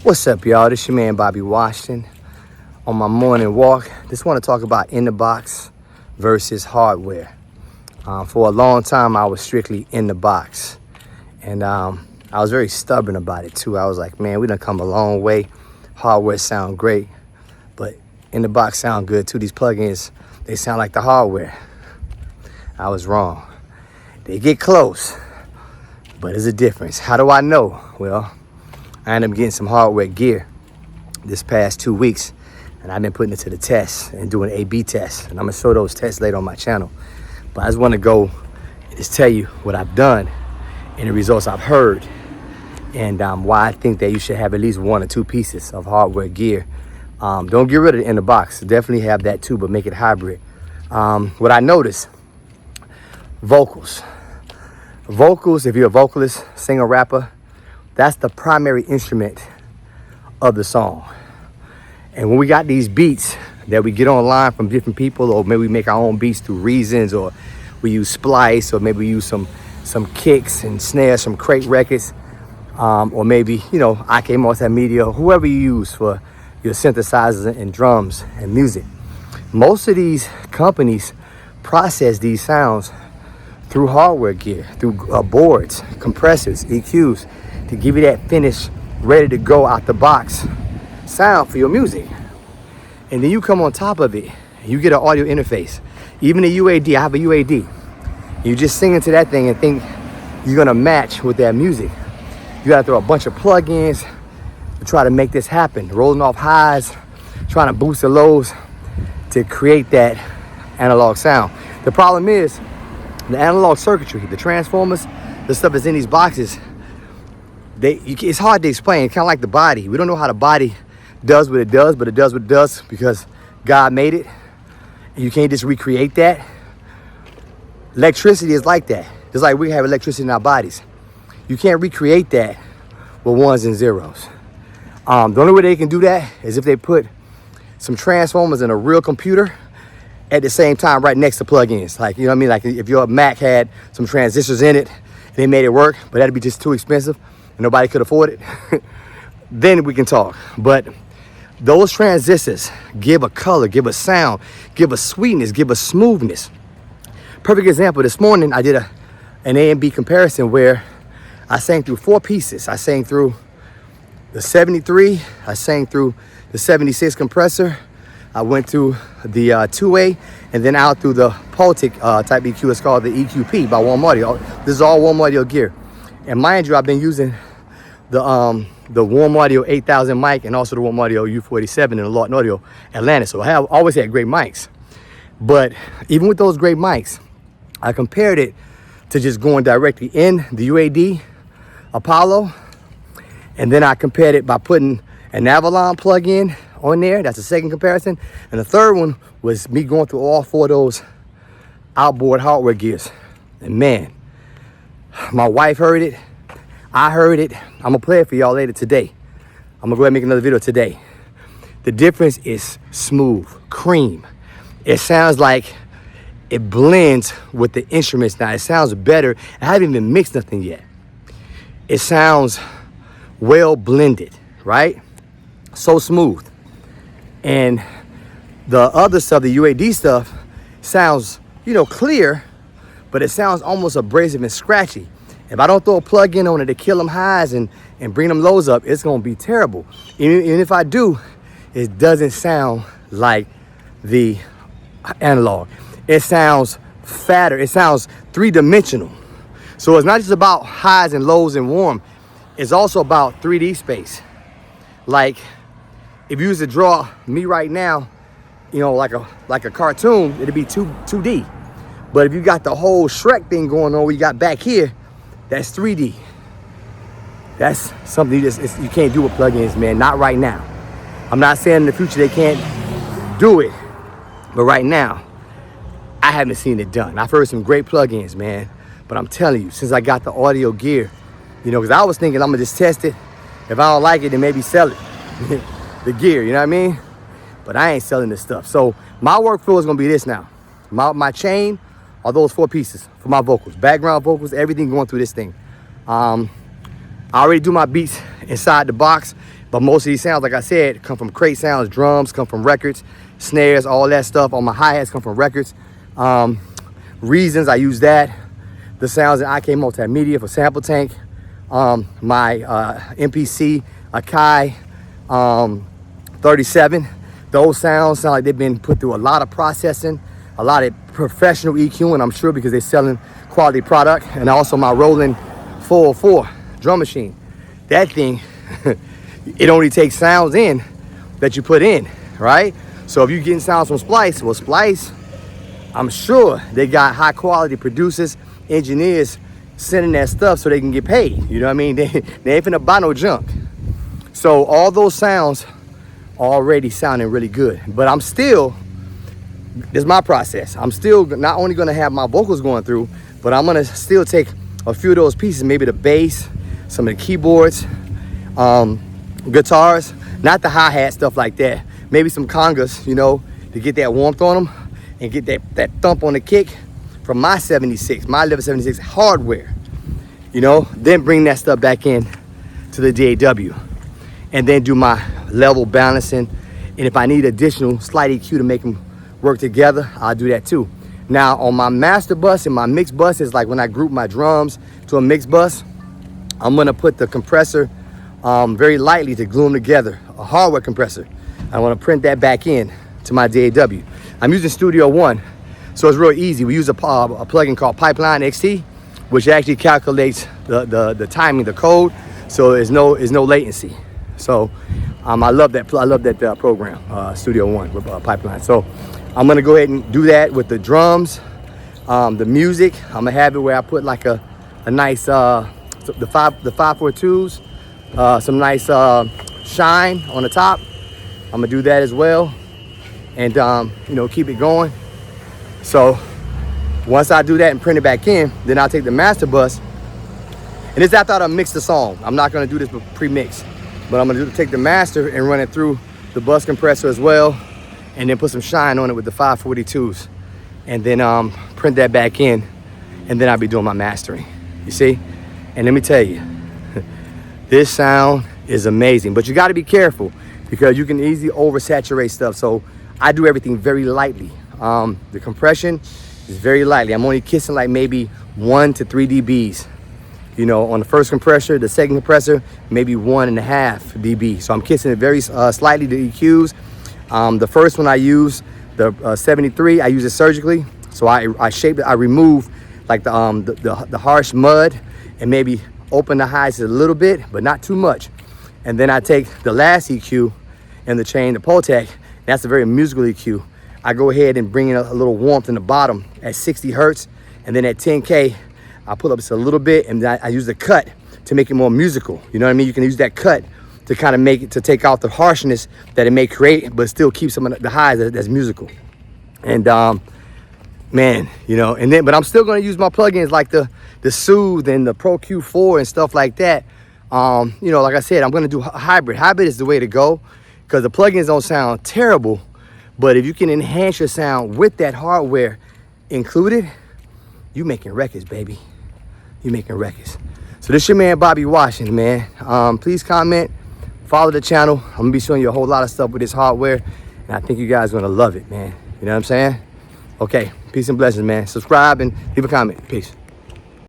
What's up, y'all? This your man Bobby Washington on my morning walk. Just want to talk about in the box versus hardware. For a long time, I was strictly in the box, and I was very stubborn about it too. I was like, man, we done come a long way. Hardware sound great, but in the box sound good too. These plugins, they sound like the hardware. I was wrong. They get close, but there's a difference. How do I know? Well, I ended up getting some hardware gear this past 2 weeks, and I've been putting it to the test and doing A/B tests, and I'm gonna show those tests later on my channel. But I just want to go and just tell you what I've done and the results I've heard, and why I think that you should have at least 1 or 2 pieces of hardware gear. Don't get rid of it in the box. Definitely have that too, but make it hybrid. What I noticed, vocals, if you're a vocalist, singer, rapper, that's the primary instrument of the song. And when we got these beats that we get online from different people, or maybe we make our own beats through Reasons, or we use Splice, or maybe we use some kicks and snares from Crate Records, or maybe, IK Multimedia, whoever you use for your synthesizers and drums and music. Most of these companies process these sounds through hardware gear, through boards, compressors, EQs, to give you that finished, ready to go out the box sound for your music. And then you come on top of it, and you get an audio interface. Even a UAD, I have a UAD. You just sing into that thing and think you're gonna match with that music. You gotta throw a bunch of plugins to try to make this happen. Rolling off highs, trying to boost the lows to create that analog sound. The problem is, the analog circuitry, the transformers, the stuff that's in these boxes, it's hard to explain. Kind of like the body. We don't know how the body does what it does, but it does what it does because God made it. And you can't just recreate that. Electricity is like that. Just like we have electricity in our bodies. You can't recreate that with ones and zeros. The only way they can do that is if they put some transformers in a real computer at the same time right next to plugins. Like, you know what I mean? Like if your Mac had some transistors in it, they made it work, but that'd be just too expensive and nobody could afford it. Then we can talk. But those transistors give a color, give a sound, give a sweetness, give a smoothness. Perfect example, this morning I did an A and B comparison where I sang through 4 pieces. I sang through the 73, I sang through the 76 compressor, I went through the 2A, and then out through the Pultic type EQ. It's called the EQP by Warm Audio. This is all Warm Audio gear. And mind you, I've been using the Warm Audio 8000 mic and also the Warm Audio U47 in the Lawton Audio Atlanta. So I have always had great mics. But even with those great mics, I compared it to just going directly in the UAD Apollo. And then I compared it by putting an Avalon plug-in on there. That's the second comparison. And the third one was me going through all 4 of those outboard hardware gears. And man, my wife heard it. I heard it. I'm gonna play it for y'all later today. I'm gonna go ahead and make another video today. The difference is smooth, cream. It sounds like it blends with the instruments now. It sounds better. I haven't even mixed nothing yet. It sounds well blended, right? So smooth. And the other stuff, the UAD stuff, sounds, clear, but it sounds almost abrasive and scratchy. If I don't throw a plug in on it to kill them highs and bring them lows up, it's gonna be terrible. And if I do, it doesn't sound like the analog. It sounds fatter, it sounds 3-dimensional. So it's not just about highs and lows and warm, it's also about 3D space. Like, if you was to draw me right now, like a cartoon, it'd be 2D. But if you got the whole Shrek thing going on, where you got back here, that's 3D. That's something you can't do with plugins, man. Not right now. I'm not saying in the future they can't do it, but right now, I haven't seen it done. I've heard some great plugins, man. But I'm telling you, since I got the audio gear, because I was thinking I'm gonna just test it. If I don't like it, then maybe sell it. The gear, you know what I mean? But I ain't selling this stuff. So my workflow is gonna be this now. My chain are those 4 pieces for my vocals. Background vocals, everything going through this thing. I already do my beats inside the box, But most of these sounds, like I said, come from crate sounds. Drums come from records, snares, all that stuff. On my hi-hats come from records. Reasons, I use that. The sounds in IK Multimedia for Sample Tank. My MPC Akai 37. Those sounds sound like they've been put through a lot of processing, a lot of professional EQing, I'm sure, because they're selling quality product. And also my Roland 404 drum machine. That thing, it only takes sounds in that you put in, right? So if you're getting sounds from Splice, well, Splice, I'm sure they got high quality producers, engineers sending that stuff so they can get paid. You know what I mean? They ain't finna buy no junk. So all those sounds already sounding really good. But I'm still, this is my process. I'm still not only gonna have my vocals going through, but I'm gonna still take a few of those pieces, maybe the bass, some of the keyboards, guitars, not the hi-hat, stuff like that. Maybe some congas, you know, to get that warmth on them and get that thump on the kick from my 76, my level 76 hardware, you know, then bring that stuff back in to the DAW and then do my level balancing. And if I need additional slight EQ to make them work together, I'll do that too. Now on my master bus and my mix bus is like when I group my drums to a mix bus, I'm gonna put the compressor very lightly to glue them together, a hardware compressor. I wanna print that back in to my DAW. I'm using Studio One, so it's real easy. We use a plugin called Pipeline XT, which actually calculates the timing, the code, so there's no latency. So I love that program, Studio One with Pipeline. So I'm gonna go ahead and do that with the drums, the music. I'm gonna have it where I put like a nice the 542s, some nice shine on the top. I'm gonna do that as well, and you know, keep it going. So once I do that and print it back in, then I'll take the master bus, and this after I mix the song. I'm not gonna do this pre-mix, but I'm gonna take the master and run it through the bus compressor as well, and then put some shine on it with the 542s, and then print that back in, and then I'll be doing my mastering, you see? And let me tell you, this sound is amazing, but you gotta be careful because you can easily oversaturate stuff. So I do everything very lightly. The compression is very lightly. I'm only kissing like maybe 1 to 3 dBs. You know, on the first compressor, the second compressor, maybe 1.5 dB. So I'm kissing it very slightly, the EQs. The first one I use, the 73, I use it surgically. So I shape it, I remove like the harsh mud and maybe open the highs a little bit, but not too much. And then I take the last EQ in the chain, the Poltec, that's a very musical EQ. I go ahead and bring in a little warmth in the bottom at 60 hertz. And then at 10K, I pull up just a little bit, and I use the cut to make it more musical. You know what I mean? You can use that cut to kind of make it, to take out the harshness that it may create, but still keep some of the highs that's musical. And man, you know, and then, but I'm still gonna use my plugins like the Soothe and the Pro Q4 and stuff like that. You know, like I said, I'm gonna do hybrid. Hybrid is the way to go because the plugins don't sound terrible, but if you can enhance your sound with that hardware included, you making records, baby. You making records. So this your man, Bobby Washington, man. Please comment, follow the channel. I'm gonna be showing you a whole lot of stuff with this hardware, and I think you guys are gonna love it, man. You know what I'm saying? Okay, peace and blessings, man. Subscribe and leave a comment. Peace.